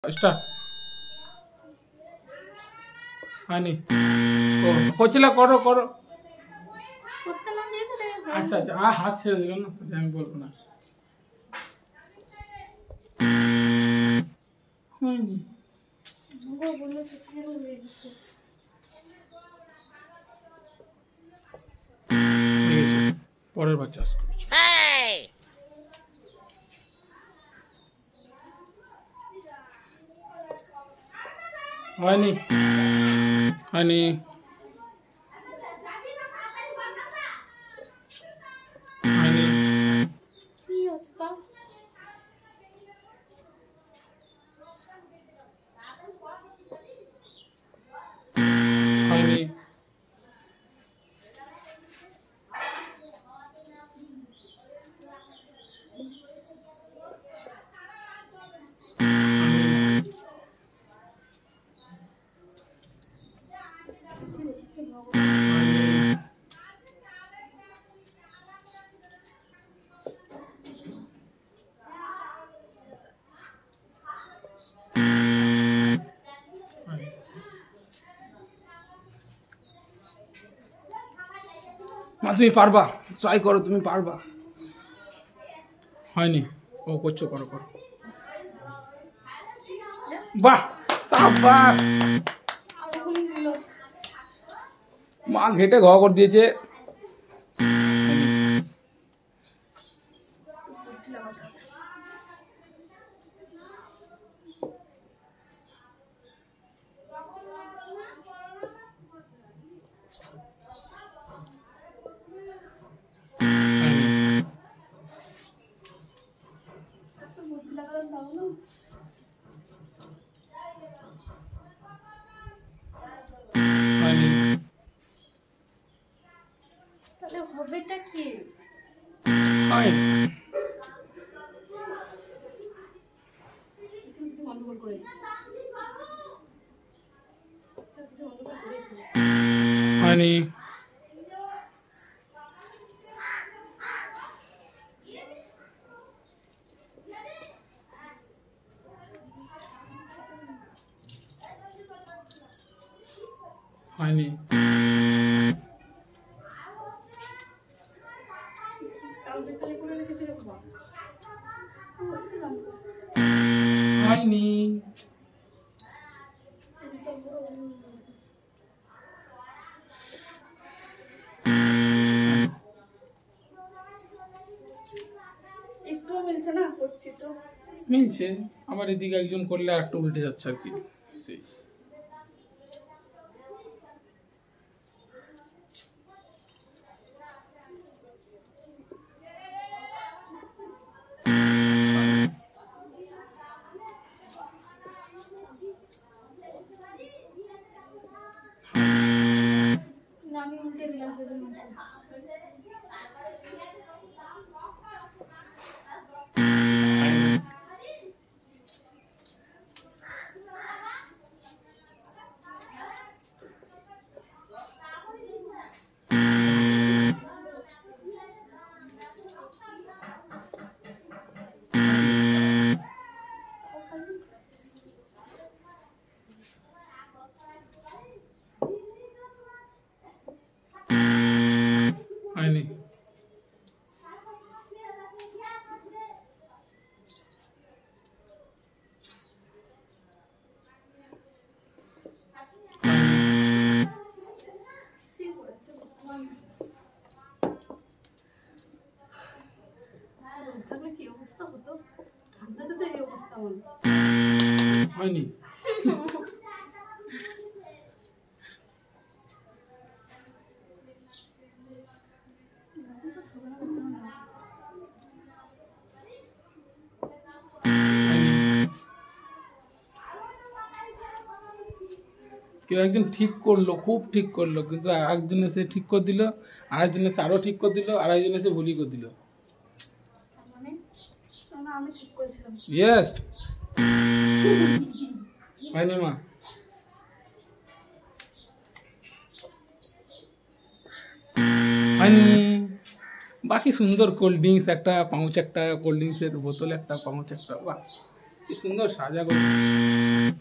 Start হয়নি ও হচ্ছিল করো করো আচ্ছা আচ্ছা হাত ছেড়ে দিল না সেটা আমি বলবো না হয়নি পরের বার চাষ করছি হয়নি হয়নি হয়নি হয়নি মা তুমি পারবা ট্রাই করো তুমি পারবা হয়নি ও করছো করো করো বাহ সাবাস মা ঘেটে ঘ করে দিয়েছে হবেটা কি গন্ডগোল করে হয়নি হয়নি হয়নি একটু মিলছে না করছি তো মিলছে আবার এদিকে একজন করলে আর একটু উল্টে যাচ্ছে আর কি সেই আমি উল্টে দিলাম হয়নি থাকলে কি অবস্থা হতো ঠান্ডাতে তো এই অবস্থা হলো হয়নি কেউ একজন ঠিক করলো খুব ঠিক করলো কিন্তু একজন এসে ঠিক করে দিল আরেকজন এসে আরো ঠিক করে দিল আর একজন এসে ভুলই করে দিল মানে আমি ঠিক করেছিলাম ইয়েস হয়নি মা হয়নি বাকি সুন্দর কোল্ড ড্রিঙ্কস একটা পাউচ একটা কোল্ড ড্রিঙ্কসের বোতল একটা পাউচ একটা বাহ কি সুন্দর সাজা করে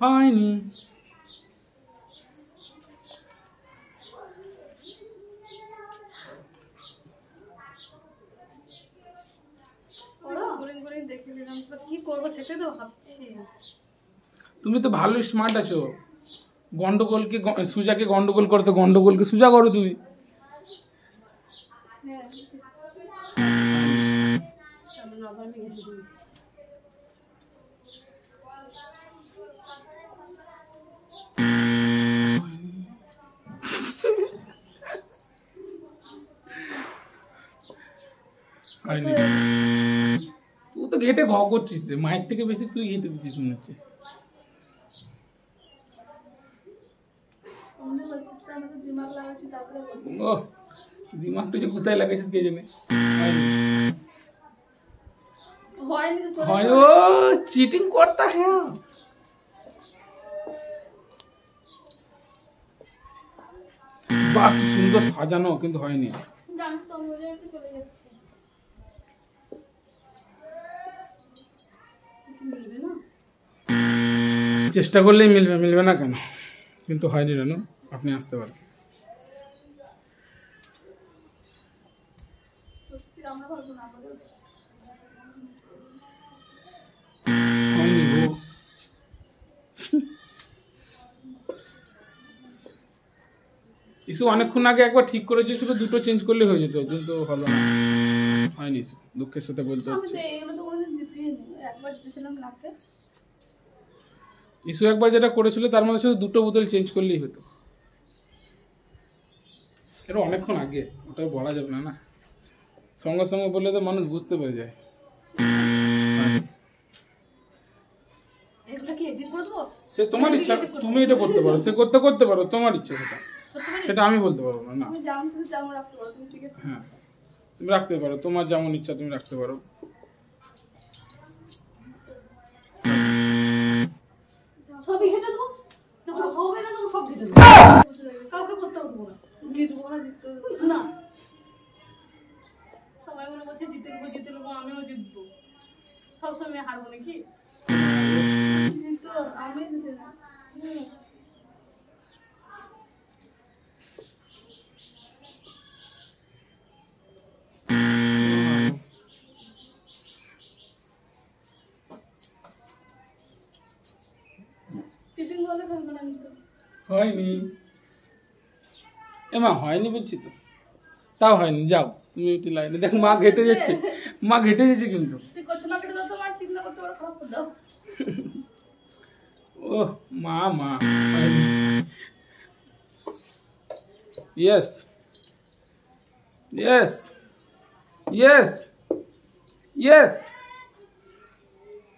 হয়নি। ঘুরিয়ে ঘুরিয়ে দেখে দিলাম, কি করবো সেটাই তো ভাবছি। তুমি তো ভালোই স্মার্ট আছো, গন্ডগোলকে সুজাকে গন্ডগোল করতে গন্ডগোলকে সুজা করো তুমি। হ্যাঁ আবার ভেঙে দিয়েছি। হয়নি। তুই তো ঘেটে ঘ করছিস রে, মায়ের থেকে বেশি তুই ঘেটে দিচ্ছিস মনে হচ্ছে। সামনে বলছিস তো, আমি তো দিমাগ লাগাচ্ছি তারপরে বলছি। ও দিমাগটা যে কোথায় লাগাইছিস কে জানে। হয়নি। হয়নি তো চলে হয় যাবে। ও চিটিং করতা হ্যাঁ। বাহ কি সুন্দর সাজানো, কিন্তু হয়নি। জানিস তো আমি ওই জায়গাতে চলে যাচ্ছি। মিলবে না? চেষ্টা করলেই মিলবে, মিলবে না কেন? কিন্তু হয়নি রানু, আপনি আসতে পারেন। সত্যি আমরা ভাববো না আমাদের। হয়নি গো। ইস্যু অনেকক্ষণ আগে একবার ঠিক করেছে, শুধু দুটো চেঞ্জ করলে হয়ে যেত, কিন্তু হলো না। হয়নি ইস্যু, দুঃখের সাথে বলতে আমি হচ্ছে। তো এগুলো তো কোনোদিন দিতেই নি। একবার দিয়েছিলাম নাকে। ইস্যু একবার যেটা করেছিল তার মধ্যে শুধু দুটো বোতল চেঞ্জ করলেই হতো। এটা অনেকক্ষণ আগে, ওটা বলা যাবে না না, সঙ্গে সঙ্গে বললে তো মানুষ বুঝতে পেরে যায়। হয়নি। এগুলো কি এডিট করে দেবো? সে তোমার ইচ্ছা, তুমি এটা করতে পারো, সে করতে পারো, তোমার ইচ্ছা সেটা, করতে পারি? সেটা আমি বলতে পারবো না। না তুমি যেমন খুশি তেমন রাখতে পারো, তুমি ঠিক আছে? হ্যাঁ তুমি রাখতে পারো, তোমার যেমন ইচ্ছা তুমি রাখতে পারো। সবই ঘেটে দেবো? যখন হবে না তখন সব ঘেটে দেবো। কাউকে করতে দেবো না। জিতবো না, জিততে দেবো না। সবাই মনে করছে জিতে নেবো, আমিও জিতবো। সবসময় হারবো নাকি? কিন্তু আমি জিতে না। চিটিং হলে খেলবো না কিন্তু। হয়নি এমা, হয়নি বলছি তো, তাও হয়নি। যাও তুমি একটু লাইনে দেখ, মা ঘেটে যাচ্ছে, মা ঘেটে যাচ্ছে কিন্তু। তুই করছো না, কেটে দাও তো, আমার ঠিক না করতে পারো, খারাপ করে দাও। ও মা মা হয়নি। ইয়েস ইয়েস ইয়েস ইয়েস,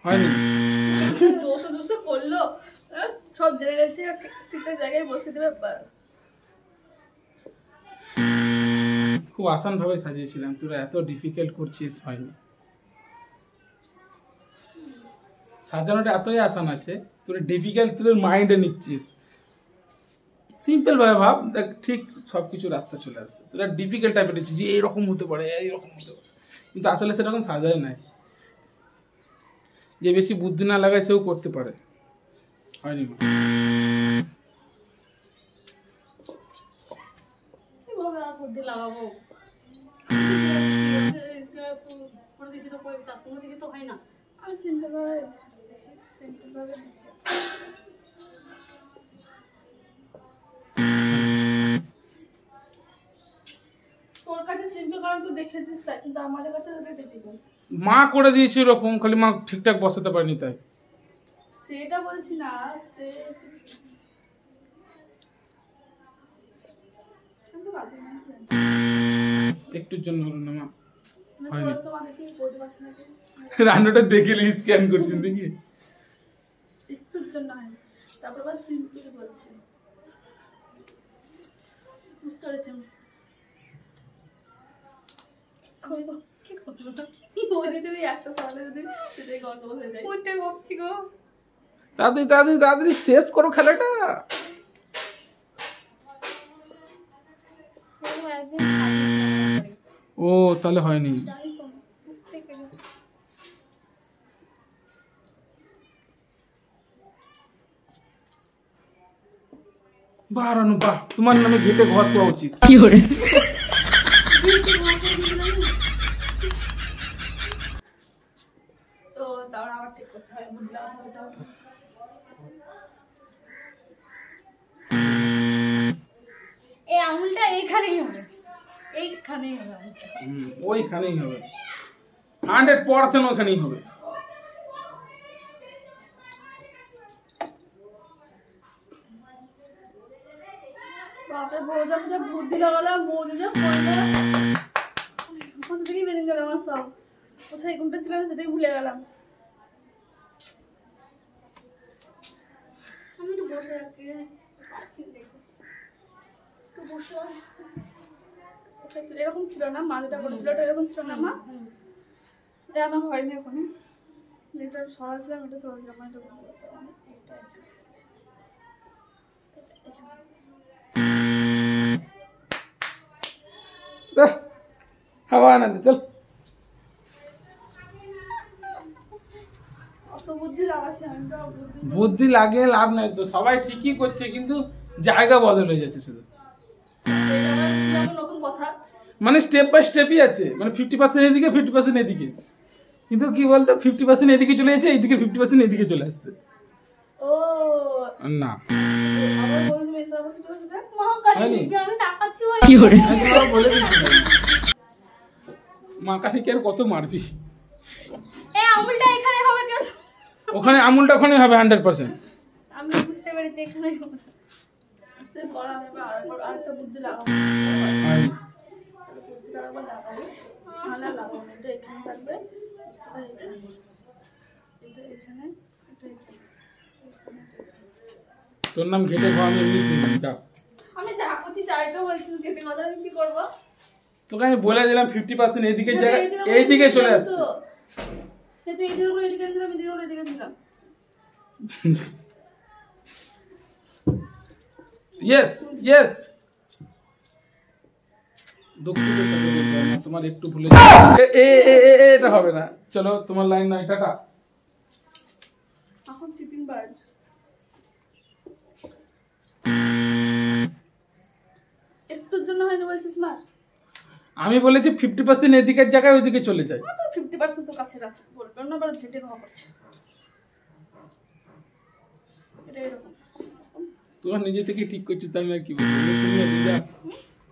হয়নি। দোষে দোষে করলো, সব জেনে গেছে, ঠিকঠাক জায়গায় বসে দেবে ব্যাপার। খুব আসান ভাবে সাজিয়েছিলাম, তোরা এত ডিফিকাল্ট করছিস। হয়নি। সাজানোটা এতই আসান আছে, তোরা ডিফিকাল্ট তোদের মাইন্ডে নিচ্ছিস। সিম্পল ভাবে ভাব, দেখ ঠিক সবকিছু রাস্তা চলে আসবে। তোরা ডিফিকাল্ট টাইপের নিচ্ছিস যে এইরকম হতে পারে, এইরকম হতে পারে, কিন্তু আসলে সেরকম সাজায় নাই। যে বেশি বুদ্ধি না লাগায় সেও করতে পারে। হয়নি মা। কিভাবে আর বুদ্ধি লাগাবো? করে দিচ্ছি তো, কোনো দিকে তো হয় না। আমি সিম্পল ভাবে তোর কাছে সিম্পল কারণ তুই দেখেছিস তাই, কিন্তু আমাদের কাছে ওটা ডিফিকাল্ট। মা করে দিয়েছে এরকম, খালি মা ঠিকঠাক বসাতে পারেনি তাই। সেটা বলছি না, সে কিন্তু বাদ দিন না। একটুর জন্য হলো না মা। মানে হয়নি। সবাই তো আমাদেরকে বলতে পারছি না কি? রান্নাটা দেখে স্ক্যান করছেন দেখি। একটুর জন্য হয়, তারপর আবার সিম্পল বলছি, বুঝতে পেরেছি আমি। কি করবো না, বলি তুমি একটা সামনে যদি সেটাই গন্ডগোল হয়ে যায়। ওইটাই ভাবছি গো। তাড়াতাড়ি তাড়াতাড়ি তাড়াতাড়ি শেষ করো খেলাটা। একদিন ও তাহলে হয়নি। জানি তো, বুঝতে পেরেছি। বাহ রানু বাহ, তোমার নামে ঘেটে ঘর পাওয়া উচিত। তো তারপর আবার ঠিক করতে হয়, বুদ্ধি লাগাতে হবে তাও। এই আঙুলটা এইখানেই হবে, এইখানেই হবে আঙুলটা। ওইখানেই হবে 100% ওখানেই হবে। বাপরে বৌদাম যা বুদ্ধি লাগালাম, বৌদি যা করলো, কোথা থেকেই বেরিয়ে গেল আমার সব। কোথায় ঘুমটা ছিল সেটাই ভুলে গেলাম। আমি একটু বসে যাচ্ছি, পাচ্ছি না দেখো। একটু বসে এরকম ছিল না, মা যেটা বলেছিল ওটা এরকম ছিল না মা। এটা আমার হয়নি এখন, যেটা সরাছিলাম এটা সরাছিলাম না, এটা হাওয়া না দে চল। অত বুদ্ধি লাগাচ্ছি আমি তো, বুদ্ধি লাগিয়ে লাভ নাই তো, সবাই ঠিকই করছে কিন্তু জায়গা বদল হয়ে যাচ্ছে শুধু। নতুন কথা মানে স্টেপ বাই স্টেপই আছে, মানে 50% এদিকে 50% এদিকে, কিন্তু কি বলতো 50% এদিকে চলে যাচ্ছে, এইদিকে 50% এদিকে চলে আসছে। ও না আবার বলছি মেসরা বলছি তো দেখ মা কালি দিকে আমি তাকাচ্ছি ওই কি করে বলে দিচ্ছি মা কাছে কি আর কত মারবি। এই আঙুলটা এখানে হবে কেন? ওখানে আঙুলটা ওখানে হবে 100%। আমি বুঝতে পেরেছি এখানেই হবে। তুই করা হবে আরেকটা বুদ্ধি লাগাবো। বুদ্ধি লাগাবো লাগাবো। ভালো লাগাবো, এটা এখানে থাকবে, এটা এখানে, এটা এখানে। তোর নাম ঘেটে খাওয়া আমি এমনি শুনলাম। যা আমি যা করছি তাই তো বলছিস, কেটে কথা আমি কি করবো? তোকে আমি বলে দিলাম 50% এদিকে জায়গা এইদিকে চলে আসছে। তুই এদিকে করে এদিকে দিলাম, এদিকে করে এদিকে দিলাম। ইয়েস ইয়েস দুঃখিত সাথে বলতে হবে না, তোমার একটু ভুলে এটা হবে না। চলো তোমার লাইন নয়, টাটা। এখন টিপিং বাজ একটুর জন্য হয়নি বলছিস মা? আমি বলেছি 50% এদিকের জায়গায় ওইদিকে চলে যায়। 50% তো কাছে রাখ, বলবে না আবার ঘেটে খাওয়া করছে। এটা এরকম তোরা নিজে থেকে ঠিক করছিস, আমি আর কি বলবো, তুমি আর নিজে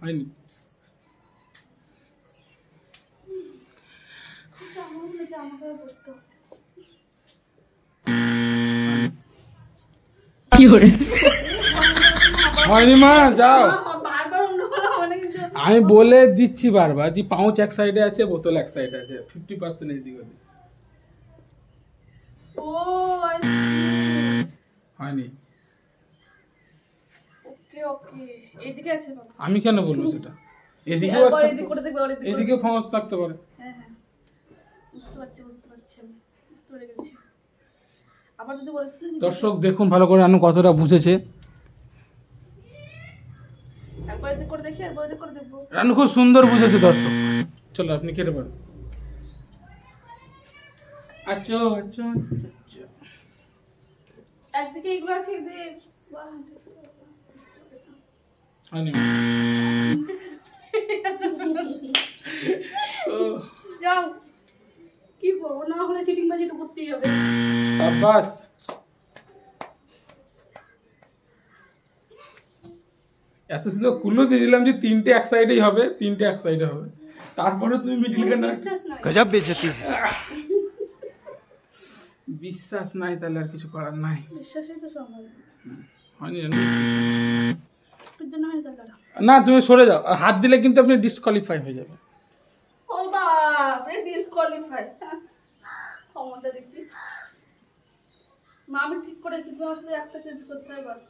হয়নি। হয়নি মা, যাও। আমি বলে দিচ্ছি বারবার যে পাউচ এক সাইডে আছে, বোতল এক সাইডে আছে, 50% এদিকে ওদিকে। হয়নি। এদিকে আছে বাবা, আমি কেন বলবো সেটা? এদিকেও এদিকে ফাউচ থাকতে পারে। হ্যাঁ হ্যাঁ বুঝতে পারছি আমি বুঝতে পেরে গেছি। আবার যদি বলেছিলেন দর্শক দেখুন ভালো করে রানু কতটা বুঝেছে। একবার এদিকে করে দেখি, একবার এদিকে করে দেখবো। রানু খুব সুন্দর বুঝেছে দর্শক। চলো আপনি কেটে পারেন। আচ্ছা আচ্ছা আচ্ছা, একদিকে এগুলো আছে, এদিকে হয়নি। যাও, কি করবো, না হলে চিটিং বাজি তো করতেই হবে। সাবাস। এত সুন্দর কুলো দিয়ে দিলাম যে 3টে এক সাইডেই হবে, 3টে এক সাইডে হবে, তারপরে তুমি মিডিল না। গজব বেইজ্জতি। বিশ্বাস নাই তাহলে আর কিছু করার নাই। বিশ্বাসই তো সম্ভব হয়নি তোর জন্য হয়ে যাবে না, তুমি সরে যাও, হাত দিলে কিন্তু আপনি ডিসকোয়ালিফাই হয়ে যাবে। ও বাপ রে, ডিসকোয়ালিফাই ক্ষমতা দেখি। মা আমি ঠিক করেছি, তোমার সাথে একটা চেঞ্জ করতে হবে বাস।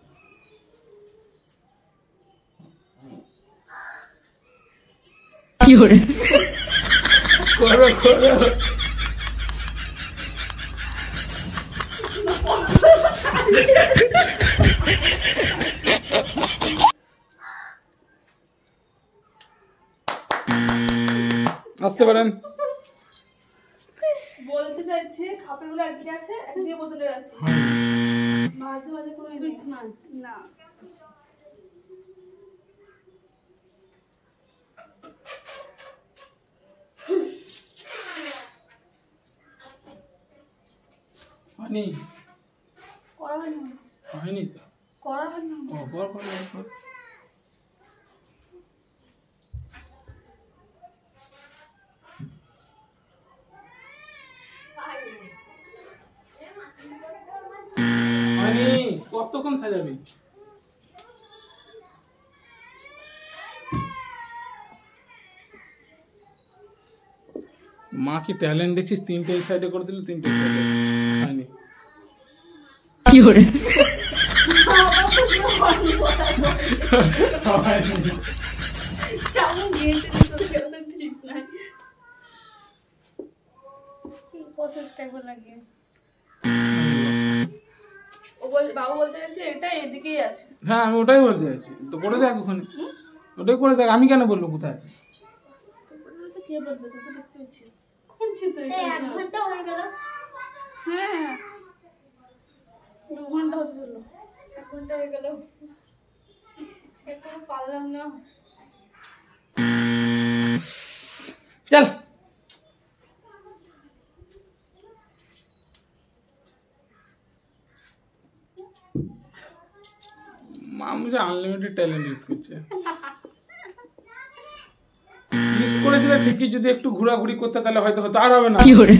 কি করে করো করো। আসতে পারেন। বলতে চাইছি খাপের গুলো একদিকে আছে, একদিকে বোতলের আছে, মাঝে মাঝে কোনো কিছু না। না হয়নি করা হয়নি হয়নি তো করা হয়নি ও কর হয়নি কতক্ষণ সাজাবি মা কি ট্যালেন্ট দেখছিস তিনটে এই সাইডে করে দিল তিনটে সাইডে হয়নি কি করে কেমন গিয়েছে তো ঠিক নাই কি প্রসেস কেমন লাগে ও বাবু বলতে গেছে এটা এদিকেই আছে হ্যাঁ আমি ওটাই বলতে চাইছি তো করে দেখ ওখানে ওটাই করে দেখ আমি কেন বলবো কোথায় আছে কে বলবে তুই তো দেখতে পাচ্ছিস করছি তো এই 1 ঘন্টা হয়ে গেল হ্যাঁ 2 ঘন্টা হতে চললো 1 ঘন্টা হয়ে গেল সেটা পারলাম না চল মা মুঝে আনলিমিটেড ট্যালেন্ট ইউজ করছে ইউজ করেছিল ঠিকই যদি একটু ঘোরাঘুরি করতে তাহলে হয়তো হতো আর হবে না কি করে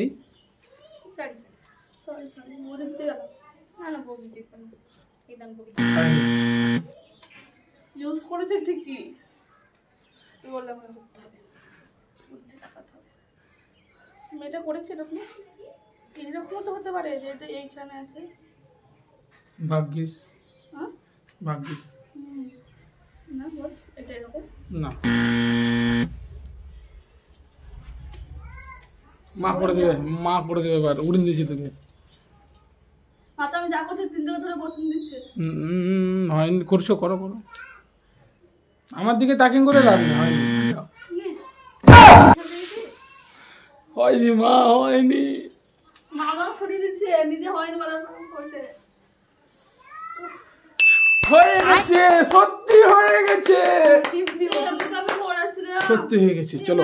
এই সরি মোদের দিতে গেল না বলছি একদম ইউজ করেছে ঠিকই বললাম করতে হবে বুদ্ধি লাগাতে হবে মেয়েটা করেছে এরকম এইরকমও তো হতে পারে যে এটা এইখানে আছে ভাগ্যিস হ্যাঁ ভাগ্যিস না বল এটা এরকম না মা করে দেবে এবার উড়িন দিয়েছি তোকে মাথা আমি যা করছি 3 দিকে ধরে বসিয়ে দিচ্ছে হয়নি করো আমার দিকে তাকিং করে লাভ নেই হয়নি হয়নি মা হয়নি মামা সরিয়ে দিচ্ছে নিজে হয়নি বলার করছে হয়ে গেছে সত্যি হয়ে গেছে টিপ দিয়ে আমি পড়াচ্ছিলাম সত্যি হয়ে গেছে চলো